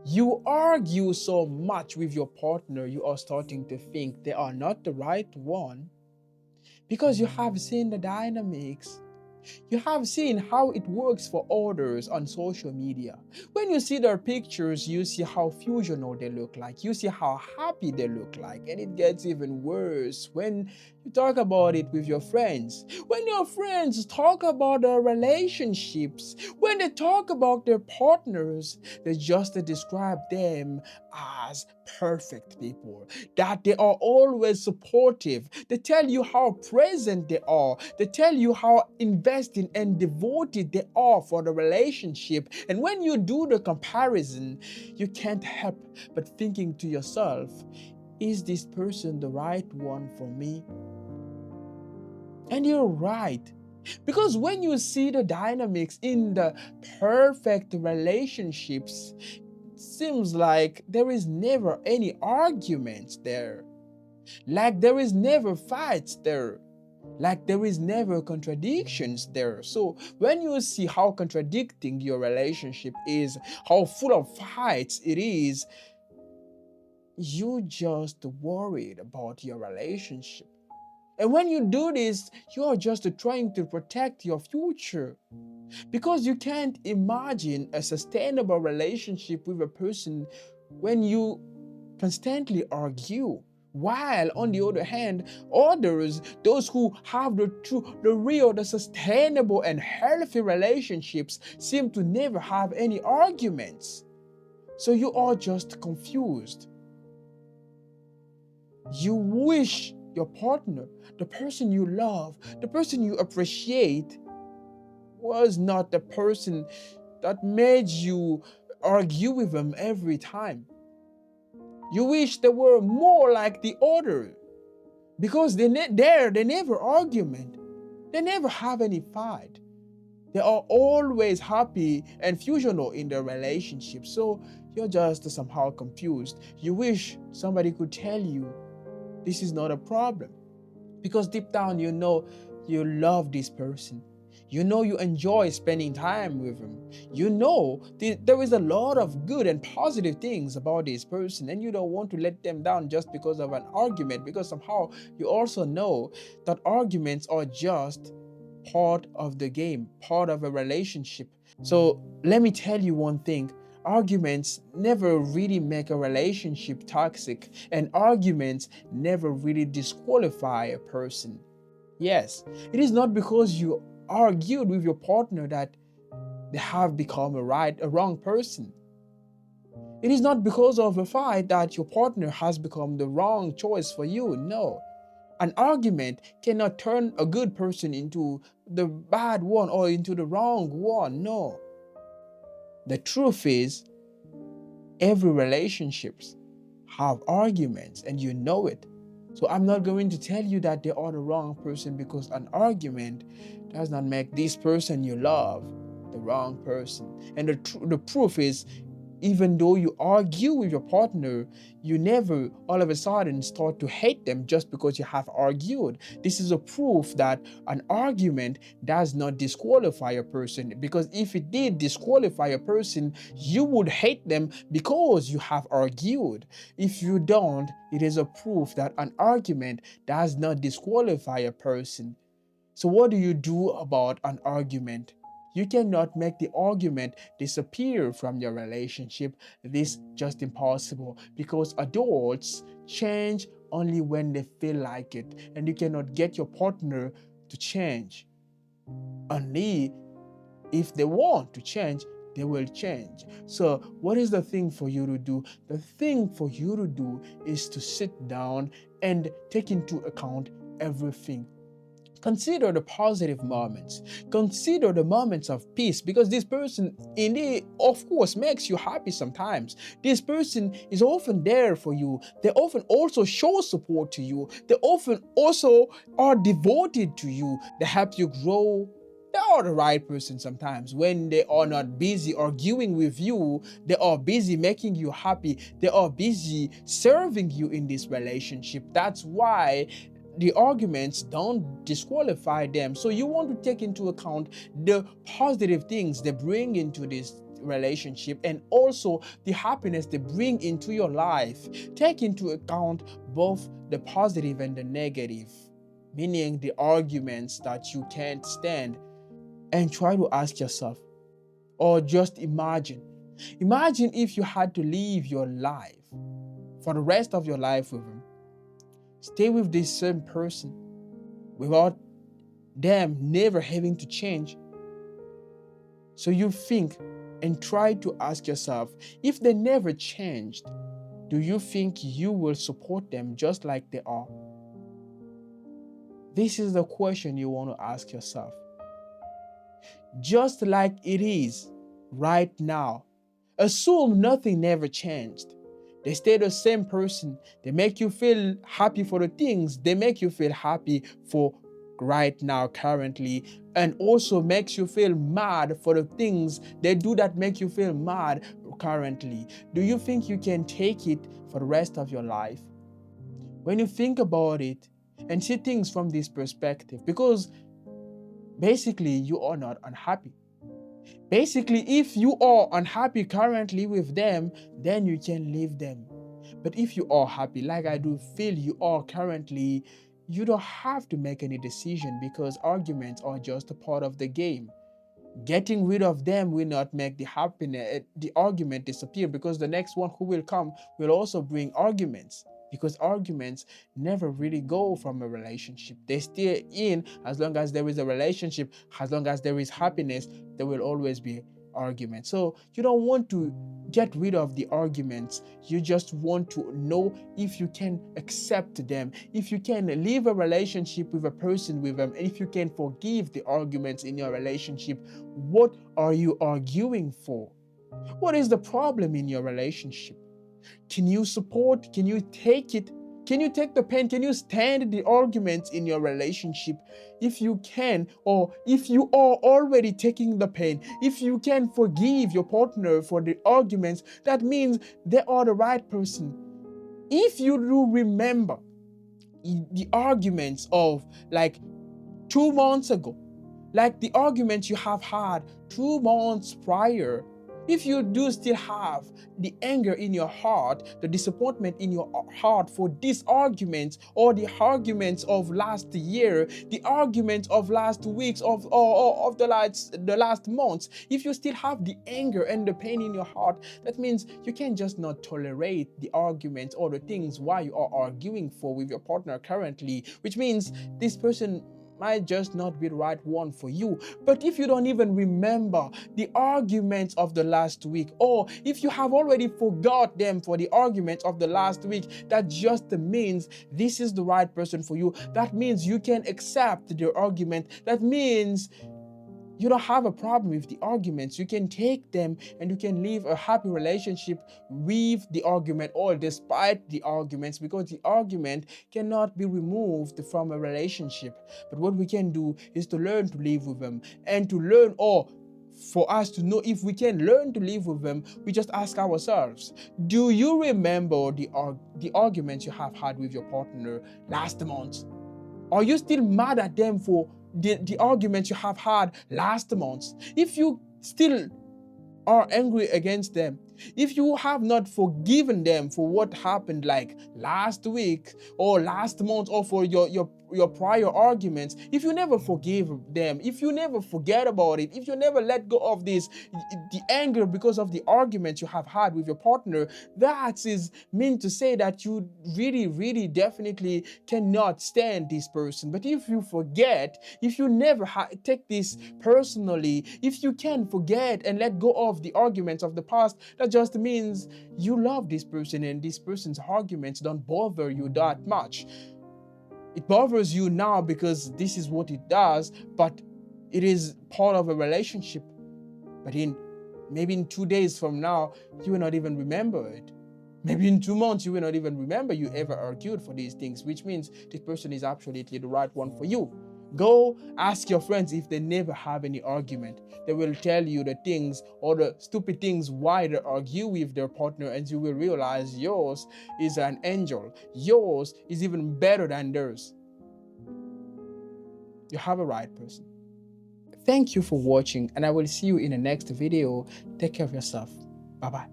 You argue so much with your partner, you are starting to think they are not the right one because you have seen the dynamics. You have seen how it works for others on social media. When you see their pictures, you see how functional they look like. You see how happy they look like. And it gets even worse when you talk about it with your friends. When your friends talk about their relationships, when they talk about their partners, they just describe them as perfect people, that they are always supportive. They tell you how present they are. They tell you how invested and devoted they are for the relationship. And when you do the comparison, you can't help but thinking to yourself, is this person the right one for me? And you're right. Because when you see the dynamics in the perfect relationships, it seems like there is never any arguments there. Like there is never fights there. Like there is never contradictions there. So when you see how contradicting your relationship is, how full of fights it is, you just worried about your relationship. And when you do this, you're just trying to protect your future because you can't imagine a sustainable relationship with a person when you constantly argue. While on the other hand, others, those who have the true, the real, the sustainable and healthy relationships, seem to never have any arguments. So you are just confused. You wish your partner, the person you love, the person you appreciate, was not the person that made you argue with them every time. You wish they were more like the other because they never argument. They never have any fight. They are always happy and fusional in their relationship. So you're just somehow confused. You wish somebody could tell you this is not a problem. Because deep down you know you love this person. You know you enjoy spending time with them. You know there is a lot of good and positive things about this person, and you don't want to let them down just because of an argument, because somehow you also know that arguments are just part of the game, part of a relationship. So let me tell you one thing. Arguments never really make a relationship toxic, and arguments never really disqualify a person. Yes, it is not because you argued with your partner that they have become a wrong person. It is not because of a fight that your partner has become the wrong choice for you. No. An argument cannot turn a good person into the bad one or into the wrong one. No. The truth is, every relationships have arguments and you know it. So I'm not going to tell you that they are the wrong person, because an argument does not make this person you love the wrong person. And the proof is, even though you argue with your partner, you never all of a sudden start to hate them just because you have argued. This is a proof that an argument does not disqualify a person, because if it did disqualify a person, you would hate them because you have argued. If you don't, it is a proof that an argument does not disqualify a person. So what do you do about an argument? You cannot make the argument disappear from your relationship. This just impossible, because adults change only when they feel like it, and you cannot get your partner to change. Only if they want to change, they will change. So what is the thing for you to do? The thing for you to do is to sit down and take into account everything. Consider the positive moments. Consider the moments of peace, because this person indeed, of course, makes you happy sometimes. This person is often there for you. They often also show support to you. They often also are devoted to you. They help you grow. They are the right person sometimes. When they are not busy arguing with you, they are busy making you happy. They are busy serving you in this relationship. That's why the arguments don't disqualify them. So you want to take into account the positive things they bring into this relationship and also the happiness they bring into your life. Take into account both the positive and the negative, meaning the arguments that you can't stand, and try to ask yourself, or just imagine if you had to live your life for the rest of your life with them, stay with this same person without them never having to change. So you think and try to ask yourself, if they never changed, do you think you will support them just like they are? This is the question you want to ask yourself. Just like it is right now, assume nothing never changed. They stay the same person. They make you feel happy for the things they make you feel happy for right now, currently, and also makes you feel mad for the things they do that make you feel mad currently. Do you think you can take it for the rest of your life? When you think about it and see things from this perspective, because basically you are not unhappy. Basically, if you are unhappy currently with them, then you can leave them. But if you are happy, like I do feel you are currently, you don't have to make any decision because arguments are just a part of the game. Getting rid of them will not make the argument disappear, because the next one who will come will also bring arguments. Because arguments never really go from a relationship. They stay in as long as there is a relationship, as long as there is happiness, there will always be arguments. So you don't want to get rid of the arguments. You just want to know if you can accept them, if you can leave a relationship with a person with them, and if you can forgive the arguments in your relationship. What are you arguing for? What is the problem in your relationship? Can you support? Can you take it? Can you take the pain? Can you stand the arguments in your relationship? If you can, or if you are already taking the pain, if you can forgive your partner for the arguments, that means they are the right person. If you do remember the arguments of like 2 months ago, like the arguments you have had 2 months prior, if you do still have the anger in your heart, the disappointment in your heart for these arguments, or the arguments of last year, the arguments of last weeks, of the last months, if you still have the anger and the pain in your heart, that means you can just not tolerate the arguments or the things why you are arguing for with your partner currently, which means this person might just not be the right one for you. But if you don't even remember the arguments of the last week, or if you have already forgot them for the arguments of the last week, that just means this is the right person for you. That means you can accept the argument. That means you don't have a problem with the arguments. You can take them and you can live a happy relationship with the argument or despite the arguments, because the argument cannot be removed from a relationship. But what we can do is to learn to live with them, and to learn, or for us to know if we can learn to live with them, we just ask ourselves, do you remember the arguments you have had with your partner last month? Are you still mad at them for the arguments you have had last month? If you still are angry against them, if you have not forgiven them for what happened like last week or last month, or for your prior arguments, if you never forgive them, if you never forget about it, if you never let go of the anger because of the arguments you have had with your partner, that is meant to say that you really, really definitely cannot stand this person. But if you forget, if you never take this personally, if you can forget and let go of the arguments of the past, that just means you love this person, and this person's arguments don't bother you that much. It bothers you now because this is what it does, but it is part of a relationship. But maybe in 2 days from now, you will not even remember it. Maybe in 2 months, you will not even remember you ever argued for these things, which means this person is absolutely the right one for you. Go ask your friends if they never have any argument. They will tell you the things or the stupid things why they argue with their partner, and you will realize yours is an angel. Yours is even better than theirs. You have a right person. Thank you for watching, and I will see you in the next video. Take care of yourself. Bye bye.